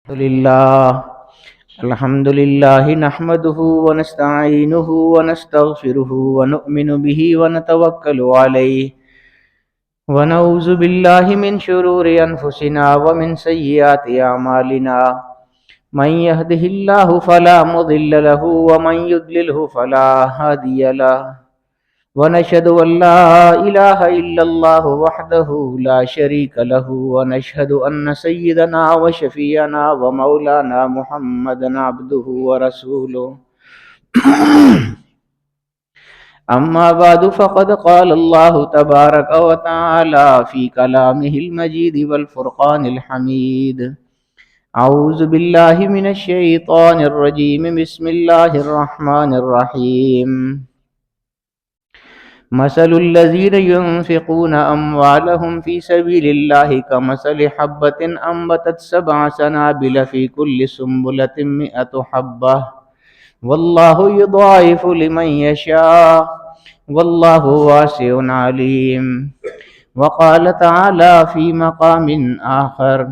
لله الحمد لله نحمده ونستعينه ونستغفره ونؤمن به ونتوكل عليه ونعوذ بالله من شرور أنفسنا ومن سيئات أعمالنا من يهده الله فلا مضل له ومن يضلله فلا هادي له ونشهد أن لا إله إلا الله وحده لا شريك له ونشهد أن سيدنا وشفيعنا ومولانا محمدا عبده ورسوله أما بعد فقد قال الله تبارك وتعالى في كلامه المجيد والفرقان الحميد أعوذ بالله من الشيطان الرجيم بسم الله الرحمن الرحيم مثل الذين ينفقون أموالهم في سبيل الله كمثل حبة أنبتت 7 سنابل في كل سنبلة 100 حبة والله يضاعف لمن يشاء والله واسع عليم وقال تعالى في مقام آخر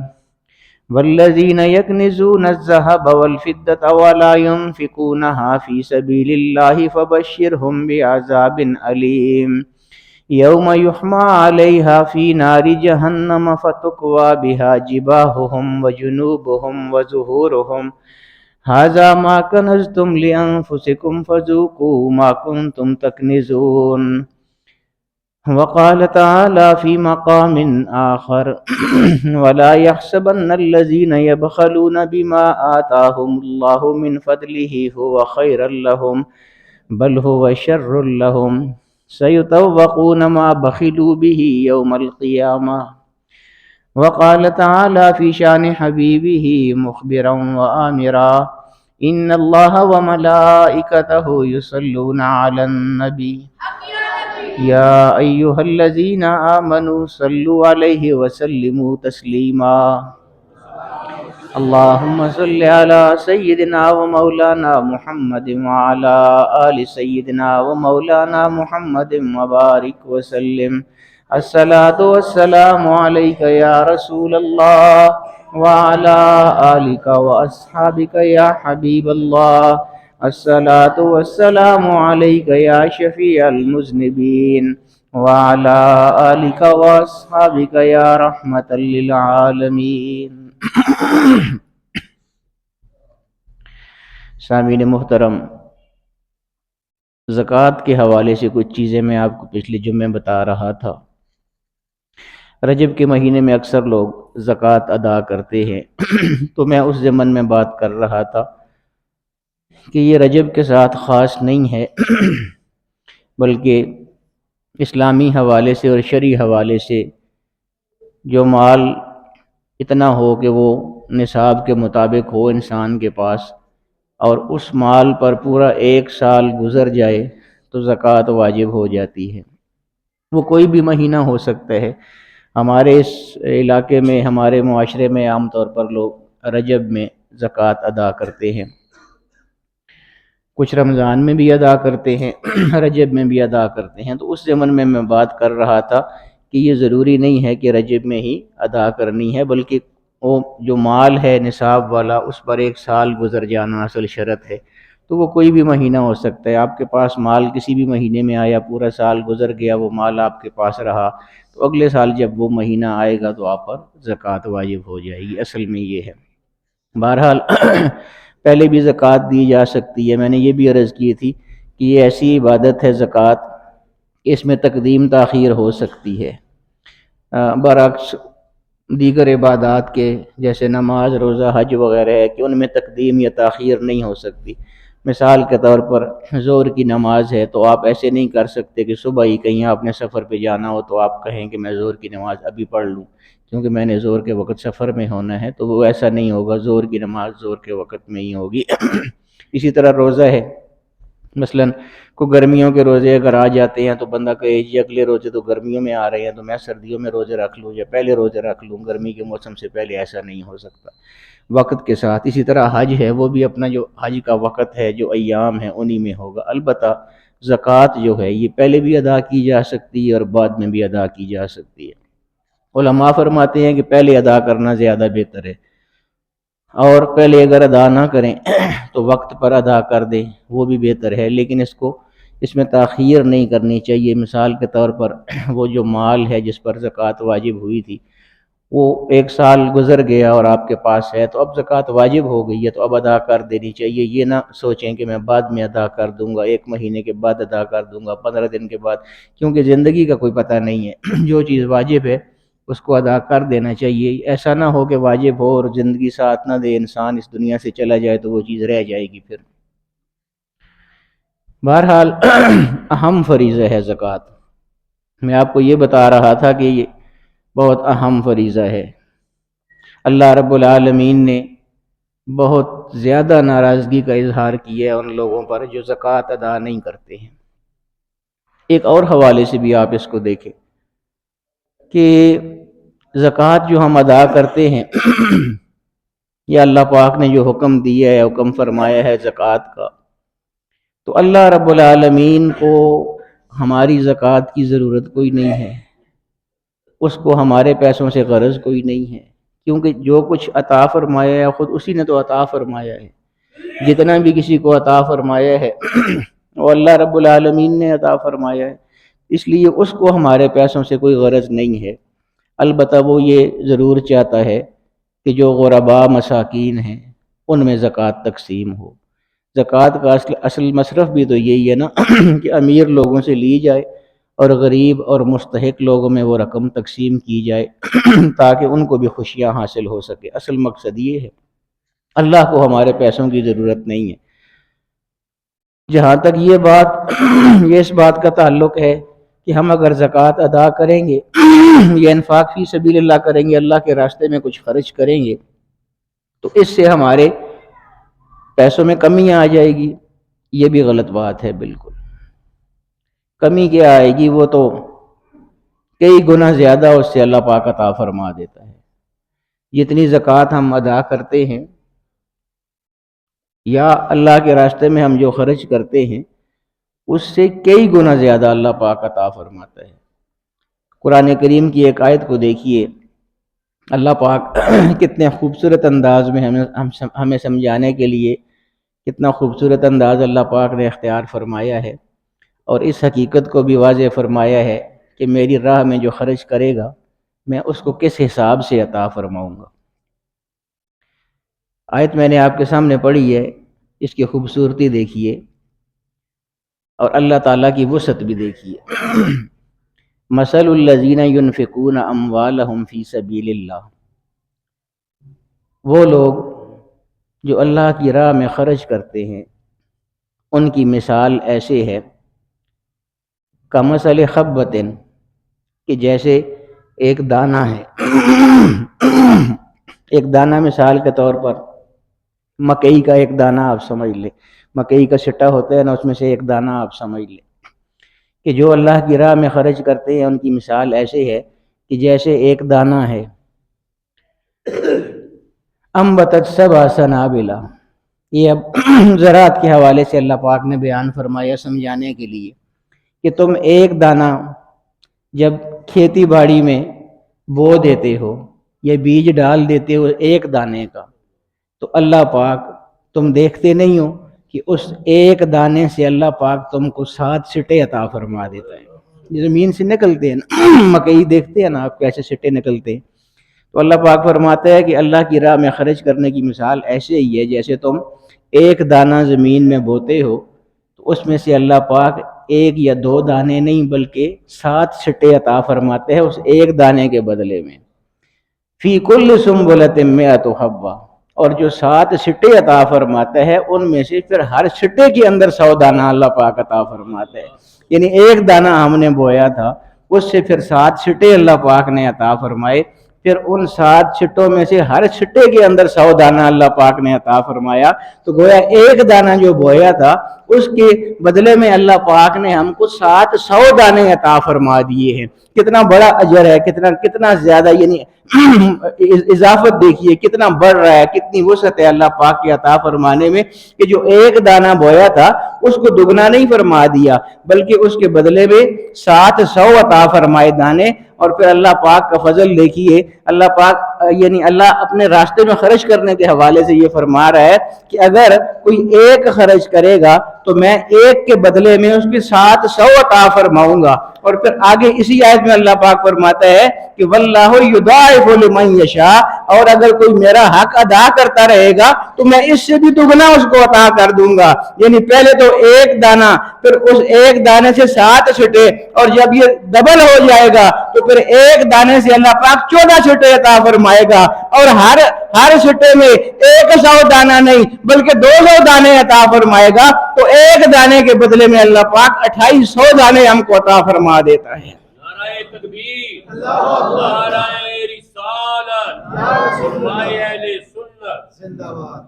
والذين يكنزون الذهب والفضة ولا ينفقونها في سبيل الله فبشرهم بعذاب أليم يوم يحمى عليها في نار جهنم فتكوى بها جباههم وجنوبهم وظهورهم هذا ما كنزتم لأنفسكم فذوقوا ما كنتم تكنزون وقال تعالى في مقام آخر ولا يحسبن الذين يبخلون بما آتاهم الله من فضله هو خيرا لهم بل هو شر لهم سيطوقون ما بخلوا به يوم القيامة وقال تعالى في شان حبيبه مخبرا وآمرا إن الله وملائكته يصلون على النبي يا أيها الذين آمنوا صلوا عليه وسلموا تسليما اللهم صل على سيدنا ومولانا محمد وعلى آل سيدنا ومولانا محمد وبارك وسلم الصلاة والسلام عليك يا رسول الله وعلى آلك وأصحابك يا حبيب الله الصلاة والسلام عليك يا شفيع المذنبين وعلى آلك وأصحابك يا رحمة للعالمين سامعین محترم، زکوٰۃ کے حوالے سے کچھ چیزیں میں آپ کو پچھلے جمعے بتا رہا تھا۔ رجب کے مہینے میں اکثر لوگ زکوٰۃ ادا کرتے ہیں تو میں اس ضمن میں بات کر رہا تھا کہ یہ رجب کے ساتھ خاص نہیں ہے بلکہ اسلامی حوالے سے اور شرعی حوالے سے جو مال اتنا ہو کہ وہ نصاب کے مطابق ہو انسان کے پاس اور اس مال پر پورا 1 سال گزر جائے تو زکوٰۃ واجب ہو جاتی ہے۔ وہ کوئی بھی مہینہ ہو سکتا ہے۔ ہمارے اس علاقے میں، ہمارے معاشرے میں عام طور پر لوگ رجب میں زکوٰۃ ادا کرتے ہیں، کچھ رمضان میں بھی ادا کرتے ہیں رجب میں بھی ادا کرتے ہیں۔ تو اس ضمن میں بات کر رہا تھا کہ یہ ضروری نہیں ہے کہ رجب میں ہی ادا کرنی ہے، بلکہ وہ جو مال ہے نصاب والا اس پر 1 سال گزر جانا اصل شرط ہے۔ تو وہ کوئی بھی مہینہ ہو سکتا ہے۔ آپ کے پاس مال کسی بھی مہینے میں آیا، پورا سال گزر گیا، وہ مال آپ کے پاس رہا، تو اگلے سال جب وہ مہینہ آئے گا تو آپ پر زکوٰۃ واجب ہو جائے گی۔ اصل میں یہ ہے۔ بہرحال پہلے بھی زکوٰۃ دی جا سکتی ہے۔ میں نے یہ بھی عرض کی تھی کہ یہ ایسی عبادت ہے زکوٰۃ، اس میں تقدیم تاخیر ہو سکتی ہے، برعکس دیگر عبادات کے جیسے نماز، روزہ، حج وغیرہ ہے کہ ان میں تقدیم یا تاخیر نہیں ہو سکتی۔ مثال کے طور پر ظہر کی نماز ہے تو آپ ایسے نہیں کر سکتے کہ صبح ہی کہیں آپ نے سفر پہ جانا ہو تو آپ کہیں کہ میں ظہر کی نماز ابھی پڑھ لوں کیونکہ میں نے ظہر کے وقت سفر میں ہونا ہے، تو وہ ایسا نہیں ہوگا۔ ظہر کی نماز ظہر کے وقت میں ہی ہوگی اسی طرح روزہ ہے، مثلاً کو گرمیوں کے روزے اگر آ جاتے ہیں تو بندہ کہے جی اگلے روزے تو گرمیوں میں آ رہے ہیں تو میں سردیوں میں روزے رکھ لوں یا پہلے روزے رکھ لوں، گرمی کے موسم سے پہلے ایسا نہیں ہو سکتا، وقت کے ساتھ۔ اسی طرح حج ہے، وہ بھی اپنا جو حج کا وقت ہے، جو ایام ہے، انہی میں ہوگا۔ البتہ زکوٰۃ جو ہے یہ پہلے بھی ادا کی جا سکتی ہے اور بعد میں بھی ادا کی جا سکتی ہے۔ علماء فرماتے ہیں کہ پہلے ادا کرنا زیادہ بہتر ہے۔ اور پہلے اگر ادا نہ کریں تو وقت پر ادا کر دیں، وہ بھی بہتر ہے، لیکن اس میں تاخیر نہیں کرنی چاہیے۔ مثال کے طور پر وہ جو مال ہے جس پر زکوٰۃ واجب ہوئی تھی، وہ 1 سال گزر گیا اور آپ کے پاس ہے، تو اب زکوٰۃ واجب ہو گئی ہے تو اب ادا کر دینی چاہیے۔ یہ نہ سوچیں کہ میں بعد میں ادا کر دوں گا، 1 مہینے کے بعد ادا کر دوں گا، 15 دن کے بعد، کیونکہ زندگی کا کوئی پتہ نہیں ہے۔ جو چیز واجب ہے اس کو ادا کر دینا چاہیے۔ ایسا نہ ہو کہ واجب ہو اور زندگی ساتھ نہ دے، انسان اس دنیا سے چلا جائے تو وہ چیز رہ جائے گی پھر۔ بہرحال اہم فریضہ ہے زکوٰۃ۔ میں آپ کو یہ بتا رہا تھا کہ یہ بہت اہم فریضہ ہے۔ اللہ رب العالمین نے بہت زیادہ ناراضگی کا اظہار کیا ہے ان لوگوں پر جو زکوٰۃ ادا نہیں کرتے ہیں۔ ایک اور حوالے سے بھی آپ اس کو دیکھیں کہ زکوٰۃ جو ہم ادا کرتے ہیں یا اللہ پاک نے جو حکم دیا ہے، حکم فرمایا ہے زکوٰۃ کا، تو اللہ رب العالمین کو ہماری زکوٰۃ کی ضرورت کوئی نہیں ہے، اس کو ہمارے پیسوں سے غرض کوئی نہیں ہے، کیونکہ جو کچھ عطا فرمایا ہے خود اسی نے تو عطا فرمایا ہے۔ جتنا بھی کسی کو عطا فرمایا ہے وہ اللہ رب العالمین نے عطا فرمایا ہے، اس لیے اس کو ہمارے پیسوں سے کوئی غرض نہیں ہے۔ البتہ وہ یہ ضرور چاہتا ہے کہ جو غرباء مساکین ہیں ان میں زکوٰۃ تقسیم ہو۔ زکوٰۃ کا اصل مصرف بھی تو یہی ہے نا کہ امیر لوگوں سے لی جائے اور غریب اور مستحق لوگوں میں وہ رقم تقسیم کی جائے تاکہ ان کو بھی خوشیاں حاصل ہو سکے۔ اصل مقصد یہ ہے، اللہ کو ہمارے پیسوں کی ضرورت نہیں ہے۔ جہاں تک یہ اس بات کا تعلق ہے کہ ہم اگر زکوٰۃ ادا کریں گے یا انفاق فی سبیل اللہ کریں گے، اللہ کے راستے میں کچھ خرچ کریں گے، تو اس سے ہمارے پیسوں میں کمی آ جائے گی، یہ بھی غلط بات ہے۔ بالکل کمی کیا آئے گی، وہ تو کئی گنا زیادہ اس سے اللہ پاک عطا فرما دیتا ہے۔ جتنی زکوٰۃ ہم ادا کرتے ہیں یا اللہ کے راستے میں ہم جو خرچ کرتے ہیں، اس سے کئی گنا زیادہ اللہ پاک عطا فرماتا ہے۔ قرآن کریم کی ایک آیت کو دیکھیے، اللہ پاک کتنے خوبصورت انداز میں ہمیں سمجھانے کے لیے کتنا خوبصورت انداز اللہ پاک نے اختیار فرمایا ہے، اور اس حقیقت کو بھی واضح فرمایا ہے کہ میری راہ میں جو خرچ کرے گا میں اس کو کس حساب سے عطا فرماؤں گا۔ آیت میں نے آپ کے سامنے پڑھی ہے، اس کی خوبصورتی دیکھیے اور اللہ تعالیٰ کی وسعت بھی دیکھیے۔ مثل الذین ينفقون اموالهم فی سبیل اللہ، وہ لوگ جو اللہ کی راہ میں خرچ کرتے ہیں ان کی مثال ایسے ہے، کمثل خبۃ، کہ جیسے ایک دانہ ہے۔ ایک دانہ مثال کے طور پر مکئی کا ایک دانہ آپ سمجھ لیں، مکئی کا سٹا ہوتا ہے نا، اس میں سے ایک دانہ آپ سمجھ لیں کہ جو اللہ کی راہ میں خرچ کرتے ہیں ان کی مثال ایسے ہے کہ جیسے ایک دانہ ہے، انبتت سبع سنابل، یہ اب زراعت کے حوالے سے اللہ پاک نے بیان فرمایا سمجھانے کے لیے کہ تم ایک دانہ جب کھیتی باڑی میں بو دیتے ہو یا بیج ڈال دیتے ہو ایک دانے کا، تو اللہ پاک تم دیکھتے نہیں ہو کہ اس ایک دانے سے اللہ پاک تم کو 7 سٹے عطا فرما دیتا ہے۔ زمین سے نکلتے ہیں نا مکئی، دیکھتے ہیں نا آپ کیسے سٹے نکلتے ہیں، تو اللہ پاک فرماتا ہے کہ اللہ کی راہ میں خرچ کرنے کی مثال ایسے ہی ہے جیسے تم ایک دانہ زمین میں بوتے ہو، تو اس میں سے اللہ پاک 1 یا 2 دانے نہیں بلکہ 7 سٹے عطا فرماتے ہیں اس ایک دانے کے بدلے میں۔ فی کل سنبلۃ مئۃ حبۃ، اور جو 7 سٹے عطا فرماتا ہے ان میں سے پھر ہر سٹے کے اندر 100 دانہ اللہ پاک عطا فرماتا ہے، یعنی ایک دانہ ہم نے بویا تھا اس سے پھر 7 سٹے اللہ پاک نے عطا فرمائے، پھر ان 7 سٹوں میں سے ہر سٹے کے اندر 100 دانہ اللہ پاک نے عطا فرمایا، تو گویا ایک دانہ جو بویا تھا اس کے بدلے میں اللہ پاک نے ہم کو 700 دانے عطا فرما دیے ہیں۔ کتنا بڑا اجر ہے، کتنا زیادہ، یعنی اضافت دیکھیے کتنا بڑھ رہا ہے، کتنی وسعت ہے اللہ پاک کے عطا فرمانے میں کہ جو ایک دانہ بویا تھا اس کو دگنا نہیں فرما دیا بلکہ اس کے بدلے میں 700 عطا فرمائے دانے۔ اور پھر اللہ پاک کا فضل دیکھیے، اللہ پاک یعنی اللہ اپنے راستے میں خرچ کرنے کے حوالے سے یہ فرما رہا ہے کہ اگر کوئی ایک خرچ کرے گا تو میں ایک کے بدلے میں اس کی 700 عطا فرماؤں گا۔ اور پھر آگے اسی آیت میں اللہ پاک فرماتا ہے کہ واللہ یضاعف لمن یشاء، اور اگر کوئی میرا حق ادا کرتا رہے گا تو میں اس سے بھی دگنا اس کو عطا کر دوں گا۔ یعنی پہلے تو ایک دانہ، پھر اس ایک دانے سے 7 چھٹے، اور جب یہ ڈبل ہو جائے گا تو پھر ایک دانے سے اللہ پاک 14 چھٹے عطا فرمائے گا، اور ہر چھٹے میں 100 دانہ نہیں بلکہ 200 دانے عطا فرمائے گا، تو ایک دانے کے بدلے میں اللہ پاک 2800 دانے ہم کو عطا فرما دیتا ہے۔ نعرہ تکبیر، نعرہ رسالت، فرمائے اہل سنت زندہ باد۔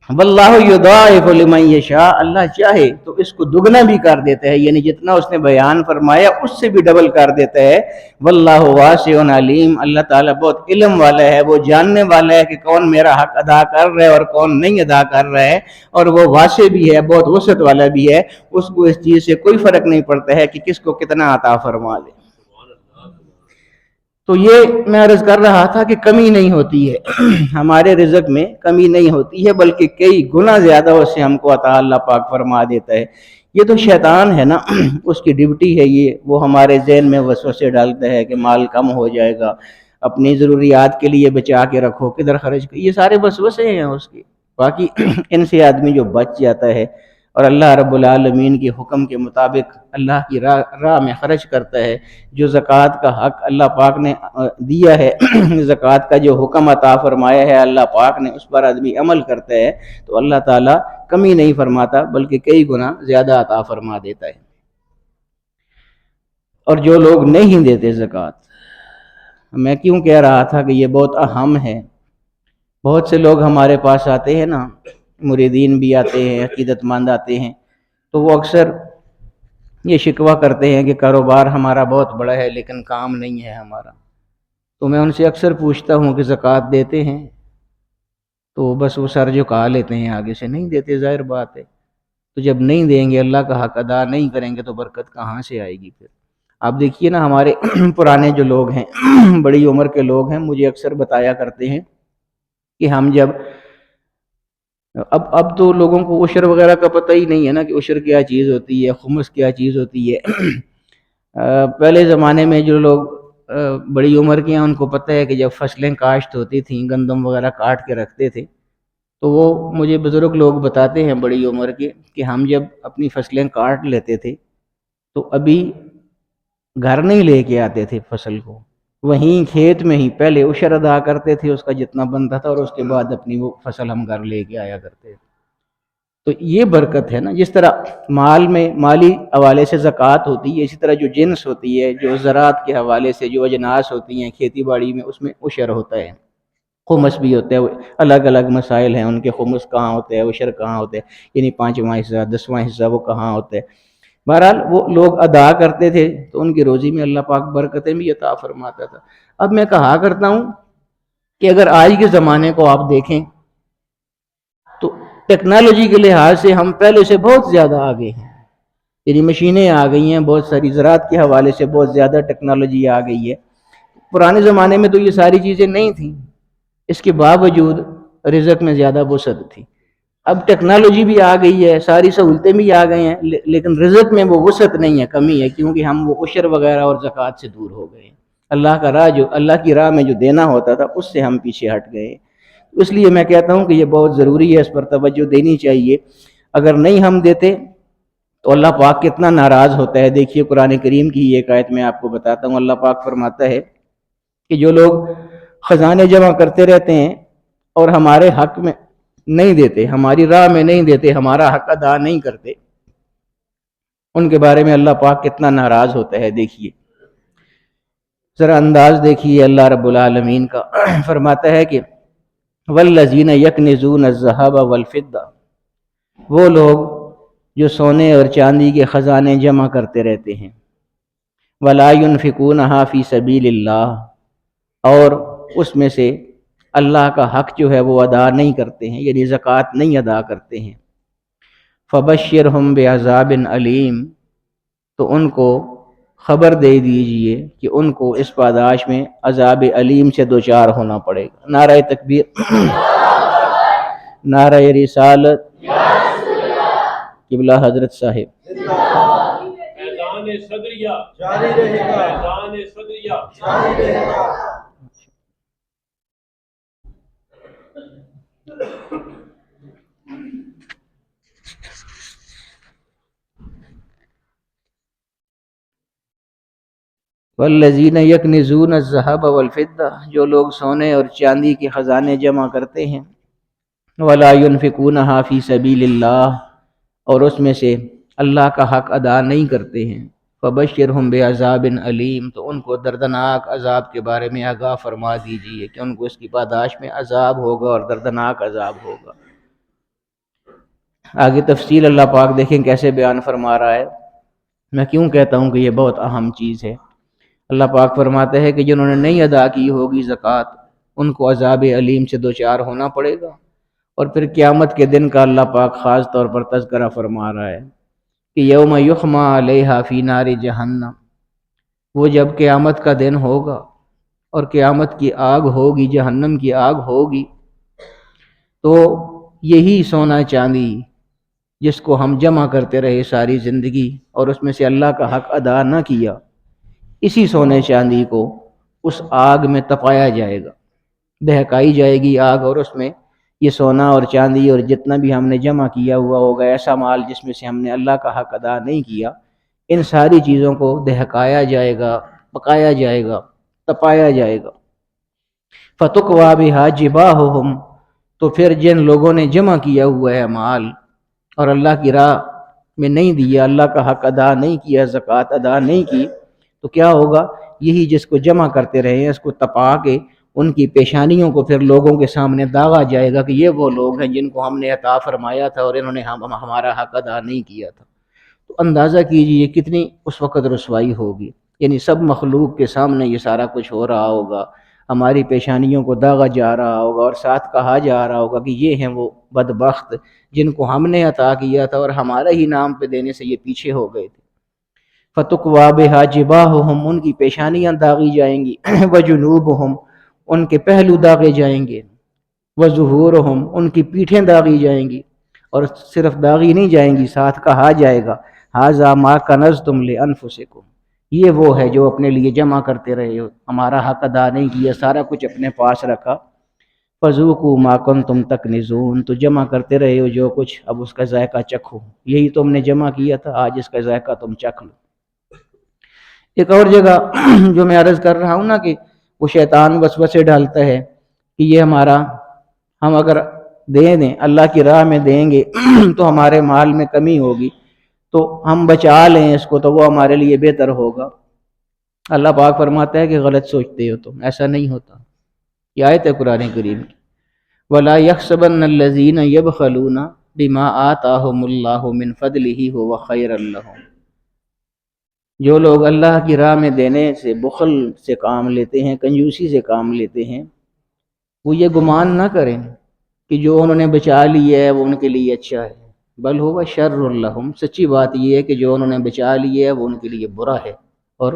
واللہ یضاعف لمن یشاء، اللہ چاہے تو اس کو دگنا بھی کر دیتا ہے، یعنی جتنا اس نے بیان فرمایا اس سے بھی ڈبل کر دیتا ہے۔ واللہ واسع علیم، اللہ تعالیٰ بہت علم والا ہے، وہ جاننے والا ہے کہ کون میرا حق ادا کر رہا ہے اور کون نہیں ادا کر رہا ہے، اور وہ واسع بھی ہے، بہت وسعت والا بھی ہے، اس کو اس چیز سے کوئی فرق نہیں پڑتا ہے کہ کس کو کتنا عطا فرما لے۔ تو یہ میں عرض کر رہا تھا کہ کمی نہیں ہوتی ہے ہمارے رزق میں کمی نہیں ہوتی ہے، بلکہ کئی گنا زیادہ اس سے ہم کو عطا اللہ پاک فرما دیتا ہے۔ یہ تو شیطان ہے نا، اس کی ڈیوٹی ہے یہ، وہ ہمارے ذہن میں وسوسے ڈالتا ہے کہ مال کم ہو جائے گا، اپنی ضروریات کے لیے بچا کے رکھو، کدھر خرچ، یہ سارے وسوسے ہیں اس کے۔ باقی ان سے آدمی جو بچ جاتا ہے اور اللہ رب العالمین کے حکم کے مطابق اللہ کی راہ میں خرچ کرتا ہے، جو زکوٰۃ کا حق اللہ پاک نے دیا ہے زکوٰۃ کا جو حکم عطا فرمایا ہے اللہ پاک نے، اس پر آدمی عمل کرتا ہے تو اللہ تعالیٰ کمی نہیں فرماتا بلکہ کئی گنا زیادہ عطا فرما دیتا ہے۔ اور جو لوگ نہیں دیتے زکوٰۃ، میں کیوں کہہ رہا تھا کہ یہ بہت اہم ہے۔ بہت سے لوگ ہمارے پاس آتے ہیں نا، مریدین بھی آتے ہیں، عقیدت مند آتے ہیں، تو وہ اکثر یہ شکوہ کرتے ہیں کہ کاروبار ہمارا بہت بڑا ہے لیکن کام نہیں ہے ہمارا۔ تو میں ان سے اکثر پوچھتا ہوں کہ زکوٰۃ دیتے ہیں؟ تو بس وہ سر جھکا لیتے ہیں، آگے سے نہیں دیتے، ظاہر بات ہے۔ تو جب نہیں دیں گے، اللہ کا حق ادا نہیں کریں گے تو برکت کہاں سے آئے گی پھر؟ آپ دیکھیے نا، ہمارے پرانے جو لوگ ہیں، بڑی عمر کے لوگ ہیں، مجھے اکثر بتایا کرتے ہیں کہ ہم جب اب تو لوگوں کو عشر وغیرہ کا پتہ ہی نہیں ہے نا کہ عشر کیا چیز ہوتی ہے، خمس کیا چیز ہوتی ہے۔ پہلے زمانے میں جو لوگ بڑی عمر کے ہیں ان کو پتہ ہے کہ جب فصلیں کاشت ہوتی تھیں، گندم وغیرہ کاٹ کے رکھتے تھے، تو وہ مجھے بزرگ لوگ بتاتے ہیں بڑی عمر کے کہ ہم جب اپنی فصلیں کاٹ لیتے تھے تو ابھی گھر نہیں لے کے آتے تھے فصل کو، وہیں کھیت میں ہی پہلے عشر ادا کرتے تھے اس کا جتنا بنتا تھا، اور اس کے بعد اپنی وہ فصل ہم گھر لے کے آیا کرتے تھے۔ تو یہ برکت ہے نا، جس طرح مال میں مالی حوالے سے زکوٰۃ ہوتی ہے، اسی طرح جو جنس ہوتی ہے، جو زراعت کے حوالے سے جو اجناس ہوتی ہیں کھیتی باڑی میں، اس میں عشر ہوتا ہے، خمس بھی ہوتا ہے۔ الگ الگ مسائل ہیں ان کے، خمس کہاں ہوتے ہیں، عشر کہاں ہوتے ہیں، یعنی 5واں حصہ 10واں حصہ وہ کہاں ہوتے ہیں۔ بہرحال وہ لوگ ادا کرتے تھے تو ان کی روزی میں اللہ پاک برکتیں بھی عطا فرماتا تھا۔ اب میں کہا کرتا ہوں کہ اگر آج کے زمانے کو آپ دیکھیں تو ٹیکنالوجی کے لحاظ سے ہم پہلے سے بہت زیادہ آگے ہیں، یعنی مشینیں آ گئی ہیں، بہت ساری زراعت کے حوالے سے بہت زیادہ ٹیکنالوجی آ گئی ہے۔ پرانے زمانے میں تو یہ ساری چیزیں نہیں تھیں، اس کے باوجود رزق میں زیادہ وسعت تھی۔ اب ٹیکنالوجی بھی آ گئی ہے، ساری سہولتیں بھی آ گئی ہیں، لیکن رزق میں وہ وسعت نہیں ہے، کمی ہے، کیونکہ ہم وہ عشر وغیرہ اور زکوٰۃ سے دور ہو گئے ہیں۔ اللہ کی راہ میں جو دینا ہوتا تھا اس سے ہم پیچھے ہٹ گئے۔ اس لیے میں کہتا ہوں کہ یہ بہت ضروری ہے، اس پر توجہ دینی چاہیے۔ اگر نہیں ہم دیتے تو اللہ پاک کتنا ناراض ہوتا ہے۔ دیکھیے قرآن کریم کی ایک آیت میں آپ کو بتاتا ہوں، اللہ پاک فرماتا ہے کہ جو لوگ خزانے جمع کرتے رہتے ہیں اور ہمارے حق میں نہیں دیتے، ہماری راہ میں نہیں دیتے، ہمارا حق ادا نہیں کرتے، ان کے بارے میں اللہ پاک کتنا ناراض ہوتا ہے۔ دیکھیے ذرا انداز دیکھیے اللہ رب العالمین کا، فرماتا ہے کہ والذین یکنزون الذھب والفضہ، وہ لوگ جو سونے اور چاندی کے خزانے جمع کرتے رہتے ہیں، ولا ينفقونھا فی سبیل اللہ، اور اس میں سے اللہ کا حق جو ہے وہ ادا نہیں کرتے ہیں، یعنی زکوٰۃ نہیں ادا کرتے ہیں۔ فبشرہم بعذاب علیم، تو ان کو خبر دے دیجئے کہ ان کو اس پاداش میں عذاب علیم سے دوچار ہونا پڑے گا۔ نعرہ تکبیر، نعرہ رسالت، قبلہ حضرت صاحب۔ فیضان صدریہ جاری رہے گا، فیضان صدریہ جاری رہے گا۔ والذین یکنزون الذھب والفضہ، جو لوگ سونے اور چاندی کے خزانے جمع کرتے ہیں، ولا ینفقونھا فی سبیل اللہ، اور اس میں سے اللہ کا حق ادا نہیں کرتے ہیں، فبشرھم بعذاب علیم، تو ان کو دردناک عذاب کے بارے میں آگاہ فرما دیجیے کہ ان کو اس کی پاداش میں عذاب ہوگا اور دردناک عذاب ہوگا۔ آگے تفصیل اللہ پاک دیکھیں کیسے بیان فرما رہا ہے۔ میں کیوں کہتا ہوں کہ یہ بہت اہم چیز ہے۔ اللہ پاک فرماتا ہے کہ جنہوں نے نہیں ادا کی ہوگی زکوٰۃ، ان کو عذاب علیم سے دوچار ہونا پڑے گا۔ اور پھر قیامت کے دن کا اللہ پاک خاص طور پر تذکرہ فرما رہا ہے کہ یوم یحمى علیہا فی نار جہنم، وہ جب قیامت کا دن ہوگا اور قیامت کی آگ ہوگی، جہنم کی آگ ہوگی، تو یہی سونا چاندی جس کو ہم جمع کرتے رہے ساری زندگی اور اس میں سے اللہ کا حق ادا نہ کیا، اسی سونے چاندی کو اس آگ میں تپایا جائے گا، دہکائی جائے گی آگ، اور اس میں یہ سونا اور چاندی اور جتنا بھی ہم نے جمع کیا ہوا ہوگا، ایسا مال جس میں سے ہم نے اللہ کا حق ادا نہیں کیا، ان ساری چیزوں کو دہکایا جائے گا، پکایا جائے گا، تپایا جائے گا۔ فَتُقْوَى بِهَا جِبَاهُهُمْ، تو پھر جن لوگوں نے جمع کیا ہوا ہے مال اور اللہ کی راہ میں نہیں دیا، اللہ کا حق ادا نہیں کیا، زکوٰۃ ادا نہیں کی، تو کیا ہوگا؟ یہی جس کو جمع کرتے رہے ہیں، اس کو تپا کے ان کی پیشانیوں کو پھر لوگوں کے سامنے داغا جائے گا کہ یہ وہ لوگ ہیں جن کو ہم نے عطا فرمایا تھا اور انہوں نے ہمارا حق ادا نہیں کیا تھا۔ تو اندازہ کیجئے کتنی اس وقت رسوائی ہوگی، یعنی سب مخلوق کے سامنے یہ سارا کچھ ہو رہا ہوگا، ہماری پیشانیوں کو داغا جا رہا ہوگا اور ساتھ کہا جا رہا ہوگا کہ یہ ہیں وہ بدبخت جن کو ہم نے عطا کیا تھا اور ہمارے ہی نام پہ دینے سے یہ پیچھے ہو گئے تھے۔ فَتُقْوَى بِهَا جِبَاهُهُمْ، ان کی پیشانیاں داغی جائیں گی، وَجُنُوبُهُمْ، ان کے پہلو داغے جائیں گے، وَظُهُورُهُمْ، ان کی پیٹھیں داغی جائیں گی، اور صرف داغی نہیں جائیں گی، ساتھ کہا جائے گا هَذَا مَا كَنَزْتُمْ لِأَنفُسِكُمْ، یہ وہ ہے جو اپنے لیے جمع کرتے رہے ہو، ہمارا حق ادا نہیں کیا، سارا کچھ اپنے پاس رکھا، فَذُوقُوا مَا كُنتُمْ تَكْنِزُونَ، تو جمع کرتے رہے ہو جو کچھ، اب اس کا ذائقہ چکھو، یہی تم نے جمع کیا تھا، آج اس کا ذائقہ تم چکھ لو۔ ایک اور جگہ جو میں عرض کر رہا ہوں نا کہ وہ شیطان وسوسے ڈالتا ہے کہ یہ ہمارا، ہم اگر دیں اللہ کی راہ میں دیں گے تو ہمارے مال میں کمی ہوگی، تو ہم بچا لیں اس کو تو وہ ہمارے لیے بہتر ہوگا۔ اللہ پاک فرماتا ہے کہ غلط سوچتے ہو تم، ایسا نہیں ہوتا۔ یہ آیت ہے قرآن کریم کی، وَلَا يَحْسَبَنَّ الَّذِينَ يَبْخَلُونَ بِمَا آتَاهُمُ اللَّهُ مِنْ فَضْلِهِ هُوَ خَيْرًا لَهُمْ، جو لوگ اللہ کی راہ میں دینے سے بخل سے کام لیتے ہیں، کنجوسی سے کام لیتے ہیں، وہ یہ گمان نہ کریں کہ جو انہوں نے بچا لیا ہے وہ ان کے لیے اچھا ہے، بل هو شر لهم، سچی بات یہ ہے کہ جو انہوں نے بچا لیا ہے وہ ان کے لیے برا ہے اور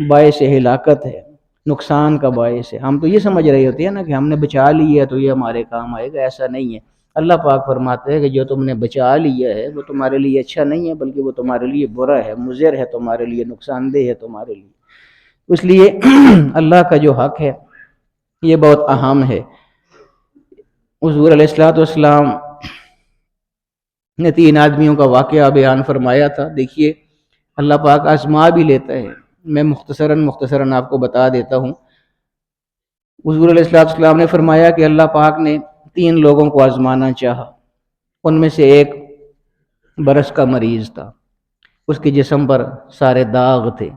باعث ہلاکت ہے، نقصان کا باعث ہے۔ ہم تو یہ سمجھ رہے ہوتے ہیں نا کہ ہم نے بچا لیا ہے تو یہ ہمارے کام آئے گا، ایسا نہیں ہے۔ اللہ پاک فرماتے ہیں کہ جو تم نے بچا لیا ہے وہ تمہارے لیے اچھا نہیں ہے، بلکہ وہ تمہارے لیے برا ہے، مضر ہے، تمہارے لیے نقصان دہ ہے تمہارے لیے۔ اس لیے اللہ کا جو حق ہے یہ بہت اہم ہے۔ حضور علیہ السلام نے 3 آدمیوں کا واقعہ بیان فرمایا تھا، دیکھیے اللہ پاک آزما بھی لیتا ہے۔ میں مختصراً آپ کو بتا دیتا ہوں۔ حضور علیہ السلام نے فرمایا کہ اللہ پاک نے 3 لوگوں کو آزمانا چاہا، ان میں سے ایک برس کا مریض تھا، اس کے جسم پر سارے داغ تھے،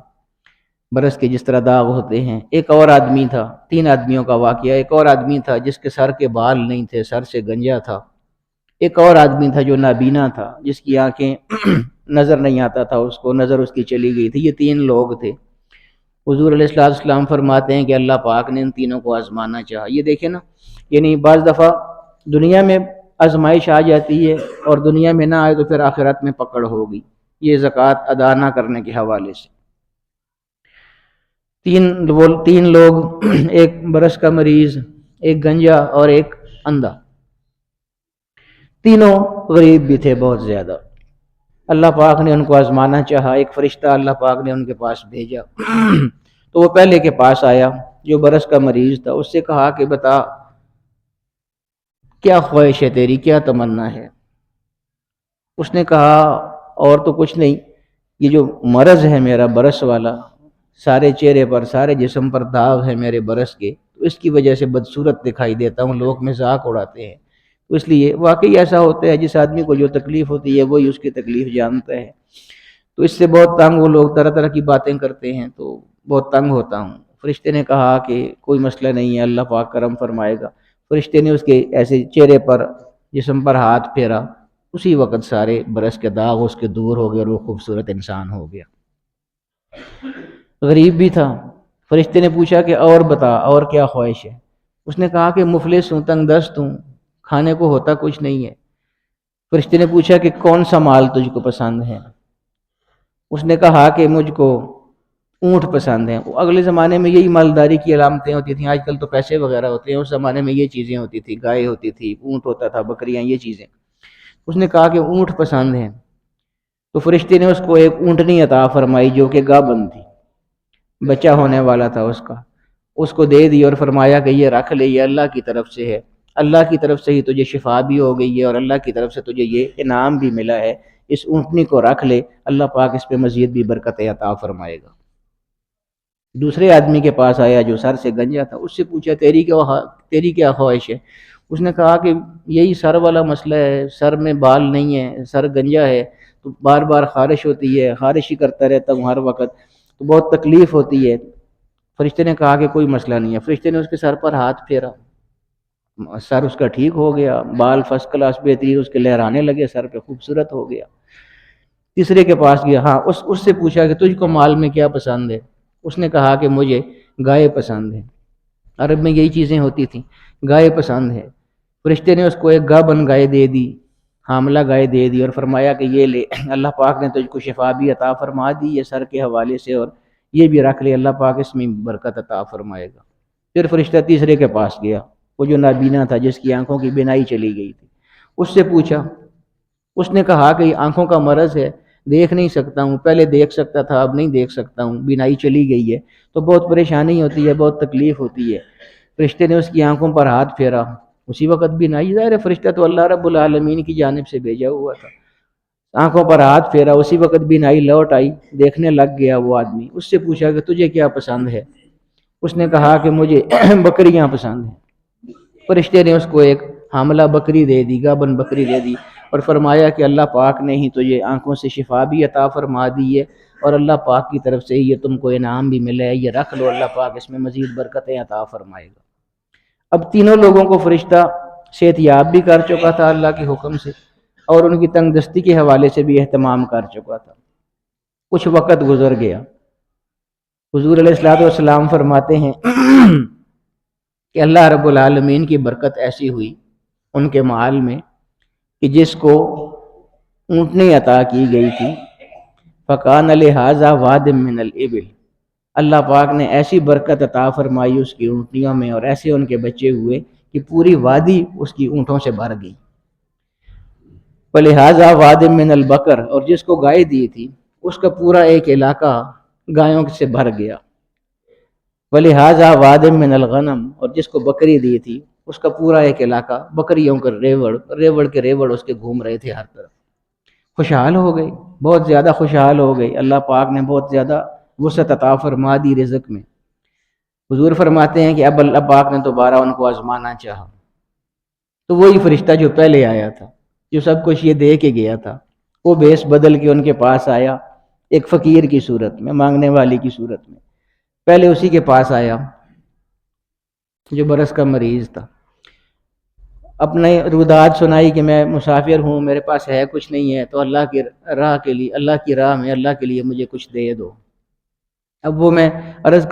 برس کے جس طرح داغ ہوتے ہیں۔ ایک اور آدمی تھا، 3 آدمیوں کا واقعہ، ایک اور آدمی تھا جس کے سر کے بال نہیں تھے، سر سے گنجا تھا۔ ایک اور آدمی تھا جو نابینا تھا، جس کی آنکھیں نظر نہیں آتا تھا، اس کو نظر اس کی چلی گئی تھی۔ یہ 3 لوگ تھے۔ حضور علیہ السلام فرماتے ہیں کہ اللہ پاک نے ان تینوں کو آزمانا چاہا۔ یہ دیکھیں نا، یعنی بعض دفعہ دنیا میں آزمائش آ جاتی ہے اور دنیا میں نہ آئے تو پھر آخرت میں پکڑ ہوگی، یہ زکوٰۃ ادا نہ کرنے کے حوالے سے۔ تین لوگ ایک برس کا مریض، ایک گنجا اور ایک اندھا، تینوں غریب بھی تھے بہت زیادہ۔ اللہ پاک نے ان کو آزمانا چاہا، ایک فرشتہ اللہ پاک نے ان کے پاس بھیجا تو وہ پہلے کے پاس آیا جو برس کا مریض تھا، اس سے کہا کہ بتا کیا خواہش ہے تیری، کیا تمنا ہے؟ اس نے کہا اور تو کچھ نہیں، یہ جو مرض ہے میرا برس والا، سارے چہرے پر سارے جسم پر داغ ہے میرے برس کے، تو اس کی وجہ سے بدصورت دکھائی دیتا ہوں، لوگ مذاق اڑاتے ہیں، تو اس لیے واقعی ایسا ہوتا ہے، جس آدمی کو جو تکلیف ہوتی ہے وہی اس کی تکلیف جانتا ہے، تو اس سے بہت تنگ، وہ لوگ طرح طرح کی باتیں کرتے ہیں تو بہت تنگ ہوتا ہوں۔ فرشتے نے کہا کہ کوئی مسئلہ نہیں ہے، اللہ پاک کرم فرمائے گا۔ فرشتے نے اس کے ایسے چہرے پر جسم پر ہاتھ پھیرا، اسی وقت سارے برس کے داغ اس کے دور ہو گئے اور وہ خوبصورت انسان ہو گیا۔ غریب بھی تھا۔ فرشتے نے پوچھا کہ اور بتا، اور کیا خواہش ہے؟ اس نے کہا کہ مفلس ہوں، تنگ دست ہوں، کھانے کو ہوتا کچھ نہیں ہے۔ فرشتے نے پوچھا کہ کون سا مال تجھ کو پسند ہے؟ اس نے کہا کہ مجھ کو اونٹ پسند ہیں۔ اگلے زمانے میں یہی مالداری کی علامتیں ہوتی تھیں، آج کل تو پیسے وغیرہ ہوتے ہیں، اس زمانے میں یہ چیزیں ہوتی تھی، گائے ہوتی تھی، اونٹ ہوتا تھا، بکریاں، یہ چیزیں۔ اس نے کہا کہ اونٹ پسند ہیں، تو فرشتے نے اس کو ایک اونٹنی عطا فرمائی جو کہ گابن تھی، بچہ ہونے والا تھا اس کا، اس کو دے دی اور فرمایا کہ یہ رکھ لے، یہ اللہ کی طرف سے ہے، اللہ کی طرف سے ہی تجھے شفا بھی ہو گئی ہے اور اللہ کی طرف سے تجھے یہ انعام بھی ملا ہے، اس اونٹنی کو رکھ لے، اللہ پاک اس پہ مزید بھی برکت عطا فرمائے گا۔ دوسرے آدمی کے پاس آیا جو سر سے گنجا تھا، اس سے پوچھا تیری کیا خواہش ہے؟ اس نے کہا کہ یہی سر والا مسئلہ ہے، سر میں بال نہیں ہے، سر گنجا ہے، تو بار بار خارش ہوتی ہے، خارش ہی کرتا رہتا ہوں ہر وقت، تو بہت تکلیف ہوتی ہے۔ فرشتے نے کہا کہ کوئی مسئلہ نہیں ہے۔ فرشتے نے اس کے سر پر ہاتھ پھیرا، سر اس کا ٹھیک ہو گیا، بال فرسٹ کلاس بہترین اس کے لہرانے لگے، سر پہ خوبصورت ہو گیا۔ تیسرے کے پاس گیا، ہاں اس سے پوچھا کہ تجھ کو مال میں کیا پسند ہے؟ اس نے کہا کہ مجھے گائے پسند ہے، عرب میں یہی چیزیں ہوتی تھیں، گائے پسند ہے۔ فرشتے نے اس کو ایک گابن گائے دے دی، حاملہ گائے دے دی اور فرمایا کہ یہ لے، اللہ پاک نے تجھ کو شفا بھی عطا فرما دی ہے سر کے حوالے سے، اور یہ بھی رکھ لے، اللہ پاک اس میں برکت عطا فرمائے گا۔ پھر فرشتہ تیسرے کے پاس گیا، وہ جو نابینا تھا، جس کی آنکھوں کی بینائی چلی گئی تھی، اس سے پوچھا، اس نے کہا کہ یہ آنکھوں کا مرض ہے، دیکھ نہیں سکتا ہوں، پہلے دیکھ سکتا تھا اب نہیں دیکھ سکتا ہوں، بینائی چلی گئی ہے، تو بہت پریشانی ہوتی ہے، بہت تکلیف ہوتی ہے۔ فرشتے نے اس کی آنکھوں پر ہاتھ پھیرا، اسی وقت بینائی، ظاہر ہے فرشتہ تو اللہ رب العالمین کی جانب سے بھیجا ہوا تھا، آنکھوں پر ہاتھ پھیرا، اسی وقت بینائی لوٹ آئی، دیکھنے لگ گیا وہ آدمی۔ اس سے پوچھا کہ تجھے کیا پسند ہے؟ اس نے کہا کہ مجھے بکریاں پسند ہیں۔ فرشتے نے اس کو ایک حاملہ بکری دے دی، گابن بکری دے دی، اور فرمایا کہ اللہ پاک نے ہی تجھے آنکھوں سے شفا بھی عطا فرما دی ہے، اور اللہ پاک کی طرف سے ہی یہ تم کو انعام بھی ملا ہے، یہ رکھ لو، اللہ پاک اس میں مزید برکتیں عطا فرمائے گا۔ اب تینوں لوگوں کو فرشتہ صحت یاب بھی کر چکا تھا اللہ کے حکم سے، اور ان کی تنگ دستی کے حوالے سے بھی اہتمام کر چکا تھا۔ کچھ وقت گزر گیا، حضور علیہ الصلوۃ والسلام فرماتے ہیں کہ اللہ رب العالمین کی برکت ایسی ہوئی ان کے مال میں کہ جس کو اونٹنی عطا کی گئی تھی، فَكَانَ لِهَذَا وَادٍ مِّنَ الْإِبِلِ، اللہ پاک نے ایسی برکت عطا فرمائی اس کی اونٹنیوں میں، اور ایسے ان کے بچے ہوئے کہ پوری وادی اس کی اونٹوں سے بھر گئی۔ وَلِهَذَا وَادٍ مِّنَ الْبَقَرِ، اور جس کو گائے دی تھی اس کا پورا ایک علاقہ گایوں سے بھر گیا۔ وَلِهَذَا وَادٍ مِّنَ الْغَنَمِ، اور جس کو بکری دی تھی اس کا پورا ایک علاقہ، بکریوں کے ریوڑ اس کے گھوم رہے تھے ہر طرف۔ خوشحال ہو گئی، بہت زیادہ خوشحال ہو گئی، اللہ پاک نے بہت زیادہ وسعت عطا فرما دی رزق میں۔ حضور فرماتے ہیں کہ اب اللہ پاک نے دوبارہ ان کو آزمانا چاہا، تو وہی فرشتہ جو پہلے آیا تھا، جو سب کچھ یہ دے کے گیا تھا، وہ بیس بدل کے ان کے پاس آیا، ایک فقیر کی صورت میں، مانگنے والی کی صورت میں۔ پہلے اسی کے پاس آیا جو برس کا مریض تھا، اپنے روداد سنائی کہ میں مسافر ہوں، میرے پاس ہے کچھ نہیں ہے، تو اللہ کی راہ کے لیے، اللہ کی راہ میں اللہ کے لیے مجھے کچھ دے دو۔ اب وہ میں عرض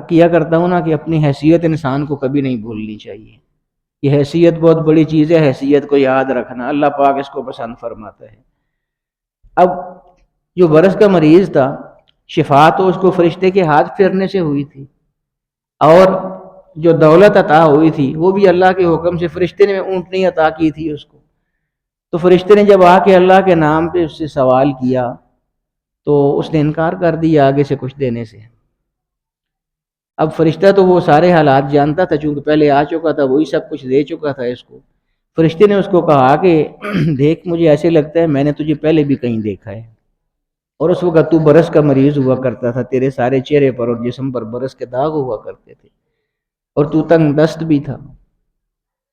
کیا کرتا ہوں نا کہ اپنی حیثیت انسان کو کبھی نہیں بھولنی چاہیے، کہ حیثیت بہت بڑی چیز ہے، حیثیت کو یاد رکھنا، اللہ پاک اس کو پسند فرماتا ہے۔ اب جو برس کا مریض تھا، شفا تو اس کو فرشتے کے ہاتھ پھیرنے سے ہوئی تھی، اور جو دولت عطا ہوئی تھی وہ بھی اللہ کے حکم سے، فرشتے نے اونٹنی عطا کی تھی اس کو۔ تو فرشتے نے جب آ کے اللہ کے نام پہ اس سے سوال کیا تو اس نے انکار کر دیا آگے سے کچھ دینے سے۔ اب فرشتہ تو وہ سارے حالات جانتا تھا، چونکہ پہلے آ چکا تھا، وہی سب کچھ دے چکا تھا اس کو۔ فرشتے نے اس کو کہا کہ دیکھ، مجھے ایسے لگتا ہے میں نے تجھے پہلے بھی کہیں دیکھا ہے، اور اس وقت تو برس کا مریض ہوا کرتا تھا، تیرے سارے چہرے پر اور جسم پر برس کے داغ ہوا کرتے تھے، اور تو تنگ دست بھی تھا۔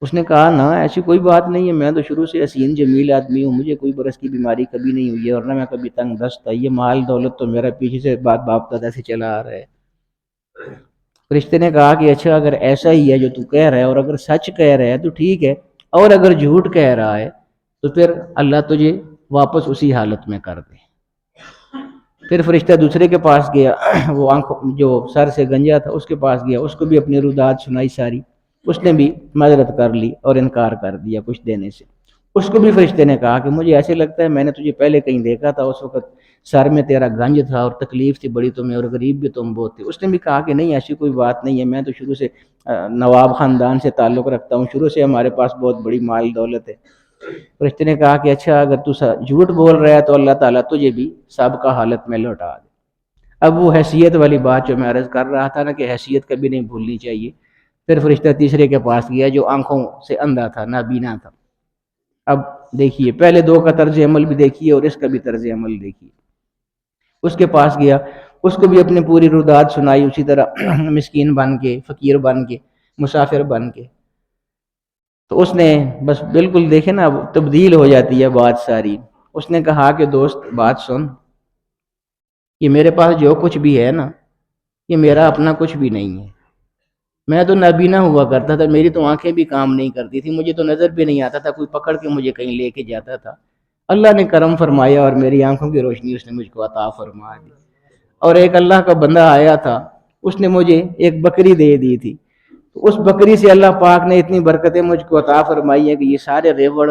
اس نے کہا نہ، ایسی کوئی بات نہیں ہے، میں تو شروع سے حسین جمیل آدمی ہوں، مجھے کوئی برس کی بیماری کبھی نہیں ہوئی ہے، اور نہ میں کبھی تنگ دست تھا، یہ مال دولت تو میرا پیچھے سے باپ دادا سے چلا آ رہا ہے۔ فرشتے نے کہا کہ اچھا، اگر ایسا ہی ہے جو تو کہہ رہا ہے، اور اگر سچ کہہ رہا ہے تو ٹھیک ہے، اور اگر جھوٹ کہہ رہا ہے تو پھر اللہ تجھے واپس اسی حالت میں کر دے۔ پھر فرشتہ دوسرے کے پاس گیا، وہ جو سر سے گنجا تھا اس کے پاس گیا، اس کو بھی اپنی رودات سنائی ساری، اس نے بھی معذرت کر لی اور انکار کر دیا کچھ دینے سے۔ اس کو بھی فرشتے نے کہا کہ مجھے ایسے لگتا ہے میں نے تجھے پہلے کہیں دیکھا تھا، اس وقت سر میں تیرا گنج تھا اور تکلیف تھی بڑی تمہیں، اور غریب بھی تم بہت تھے۔ اس نے بھی کہا کہ نہیں، ایسی کوئی بات نہیں ہے، میں تو شروع سے نواب خاندان سے تعلق رکھتا ہوں، شروع سے ہمارے پاس بہت بڑی مال دولت ہے۔ فرشتے نے کہا کہ اچھا، اگر تو جھوٹ بول رہا ہے تو اللہ تعالیٰ تجھے بھی سابقہ حالت میں لوٹا دے۔ اب وہ حیثیت والی بات جو میں عرض کر رہا تھا نا کہ حیثیت کبھی نہیں بھولنی چاہیے، پھر فرشتہ تیسرے کے پاس گیا جو آنکھوں سے اندھا تھا، نابینا تھا۔ اب دیکھیے، پہلے دو کا طرز عمل بھی دیکھیے اور اس کا بھی طرز عمل دیکھیے۔ اس کے پاس گیا، اس کو بھی اپنی پوری رودات سنائی، اسی طرح مسکین بن کے، فقیر بن کے، مسافر بن کے۔ تو اس نے بس بالکل دیکھے نا، تبدیل ہو جاتی ہے بات ساری۔ اس نے کہا کہ دوست بات سن، یہ میرے پاس جو کچھ بھی ہے نا، یہ میرا اپنا کچھ بھی نہیں ہے۔ میں تو نابینا ہوا کرتا تھا، میری تو آنکھیں بھی کام نہیں کرتی تھی، مجھے تو نظر بھی نہیں آتا تھا، کوئی پکڑ کے مجھے کہیں لے کے جاتا تھا۔ اللہ نے کرم فرمایا اور میری آنکھوں کی روشنی اس نے مجھ کو عطا فرما دی۔ اور ایک اللہ کا بندہ آیا تھا، اس نے مجھے ایک بکری دے دی تھی، تو اس بکری سے اللہ پاک نے اتنی برکتیں مجھ کو عطا فرمائی ہیں کہ یہ سارے ریوڑ،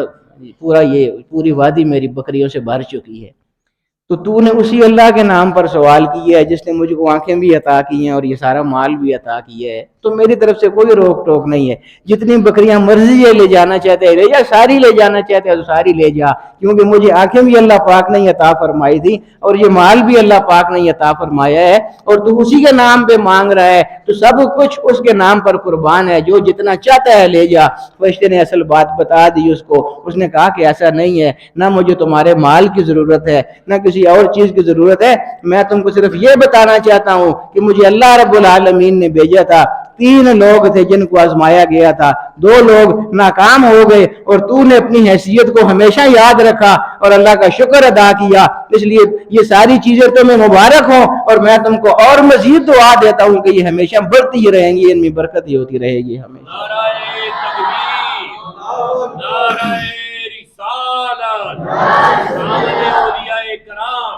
پوری وادی میری بکریوں سے بھر چکی ہے۔ تو نے اسی اللہ کے نام پر سوال کیا ہے جس نے مجھ کو آنکھیں بھی عطا کی ہیں اور یہ سارا مال بھی عطا کیا ہے، تو میری طرف سے کوئی روک ٹوک نہیں ہے۔ جتنی بکریاں مرضی ہے لے جانا چاہتے ہیں لے جا، ساری لے جانا چاہتے ہیں تو ساری لے جا، کیونکہ مجھے آنکھیں بھی اللہ پاک نے عطا فرمائی تھی اور یہ مال بھی اللہ پاک نے عطا فرمایا ہے، اور تو اسی کے نام پہ مانگ رہا ہے تو سب کچھ اس کے نام پر قربان ہے، جو جتنا چاہتا ہے لے جا۔ فرشتے نے اصل بات بتا دی اس کو۔ اس نے کہا کہ ایسا نہیں ہے، نہ مجھے تمہارے مال کی ضرورت ہے نہ کسی اور چیز کی ضرورت ہے، میں تم کو صرف یہ بتانا چاہتا ہوں کہ مجھے اللہ رب العالمین نے بھیجا تھا۔ 3 لوگ تھے جن کو آزمایا گیا تھا، 2 لوگ ناکام ہو گئے، اور تو نے اپنی حیثیت کو ہمیشہ یاد رکھا اور اللہ کا شکر ادا کیا، اس لیے یہ ساری چیزیں تمہیں مبارک ہوں، اور میں تم کو اور مزید دعا دیتا ہوں کہ یہ ہمیشہ بڑھتی ہی رہیں گی، ان میں برکت ہی ہوتی رہے گی ہمیشہ۔ نعرہ تکبیر، نعرہ رسالت، سامنے اولیاء کرام۔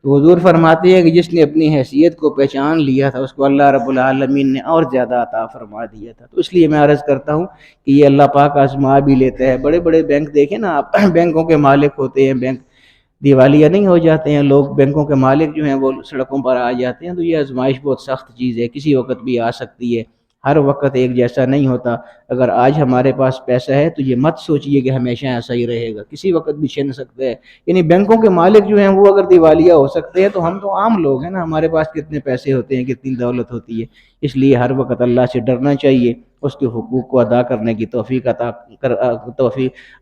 تو حضور فرماتے ہیں کہ جس نے اپنی حیثیت کو پہچان لیا تھا اس کو اللہ رب العالمین نے اور زیادہ عطا فرما دیا تھا۔ تو اس لیے میں عرض کرتا ہوں کہ یہ اللہ پاک آزما بھی لیتا ہے۔ بڑے بڑے بینک دیکھیں نا آپ، بینکوں کے مالک ہوتے ہیں، بینک دیوالیہ نہیں ہو جاتے ہیں لوگ، بینکوں کے مالک جو ہیں وہ سڑکوں پر آ جاتے ہیں۔ تو یہ آزمائش بہت سخت چیز ہے، کسی وقت بھی آ سکتی ہے، ہر وقت ایک جیسا نہیں ہوتا۔ اگر آج ہمارے پاس پیسہ ہے تو یہ مت سوچئے کہ ہمیشہ ایسا ہی رہے گا، کسی وقت بھی چھن سکتا ہے۔ یعنی بینکوں کے مالک جو ہیں وہ اگر دیوالیہ ہو سکتے ہیں تو ہم تو عام لوگ ہیں نا، ہمارے پاس کتنے پیسے ہوتے ہیں، کتنی دولت ہوتی ہے۔ اس لیے ہر وقت اللہ سے ڈرنا چاہیے، اس کے حقوق کو ادا کرنے کی توفیق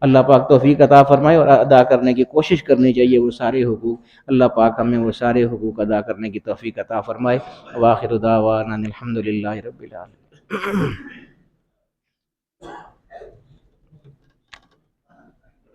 اللہ پاک توفیق عطا فرمائے، اور ادا کرنے کی کوشش کرنی چاہیے وہ سارے حقوق۔ اللہ پاک ہمیں وہ سارے حقوق ادا کرنے کی توفیق عطا فرمائے۔ وآخر دعوانا الحمدللہ رب العالمین۔